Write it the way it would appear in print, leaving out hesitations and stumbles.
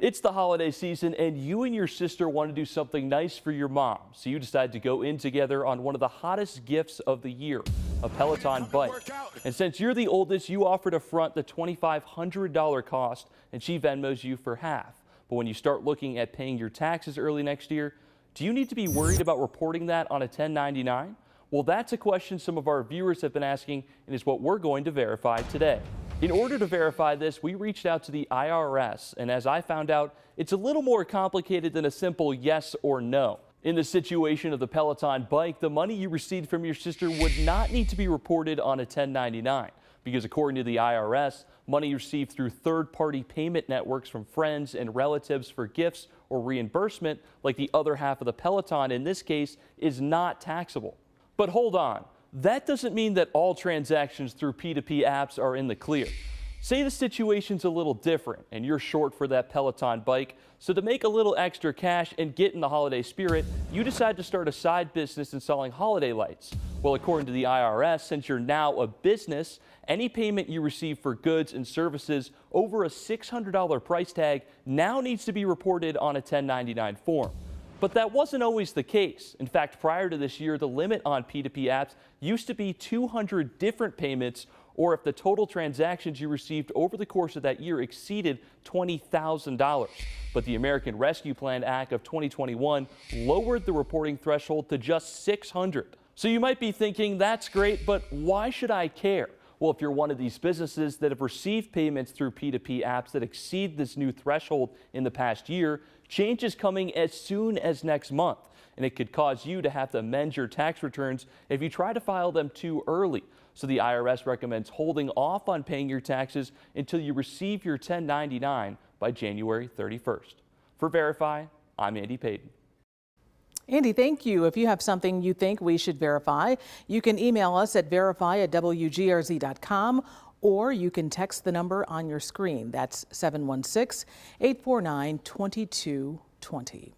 It's the holiday season and you and your sister want to do something nice for your mom. So you decide to go in together on one of the hottest gifts of the year, a Peloton bike. And since you're the oldest, you offer to front the $2,500 cost and she Venmos you for half. But when you start looking at paying your taxes early next year, do you need to be worried about reporting that on a 1099? Well, that's a question some of our viewers have been asking and is what we're going to verify today. In order to verify this, we reached out to the IRS, and as I found out, it's a little more complicated than a simple yes or no. In the situation of the Peloton bike, the money you received from your sister would not need to be reported on a 1099 because according to the IRS, money received through third-party payment networks from friends and relatives for gifts or reimbursement, like the other half of the Peloton in this case, is not taxable. But hold on. That doesn't mean that all transactions through P2P apps are in the clear. Say the situation's a little different and you're short for that Peloton bike, so to make a little extra cash and get in the holiday spirit, you decide to start a side business installing holiday lights. Well, according to the IRS, since you're now a business, any payment you receive for goods and services over a $600 price tag now needs to be reported on a 1099 form. But that wasn't always the case. In fact, prior to this year, the limit on P2P apps used to be 200 different payments, or if the total transactions you received over the course of that year exceeded $20,000. But the American Rescue Plan Act of 2021 lowered the reporting threshold to just 600. So you might be thinking, that's great, but why should I care? Well, if you're one of these businesses that have received payments through P2P apps that exceed this new threshold in the past year, change is coming as soon as next month, and it could cause you to have to amend your tax returns if you try to file them too early. So the IRS recommends holding off on paying your taxes until you receive your 1099 by January 31st. For Verify, I'm Andy Payton. Andy, thank you. If you have something you think we should verify, you can email us at verify@WGRZ.com or you can text the number on your screen. That's 716-849-2220.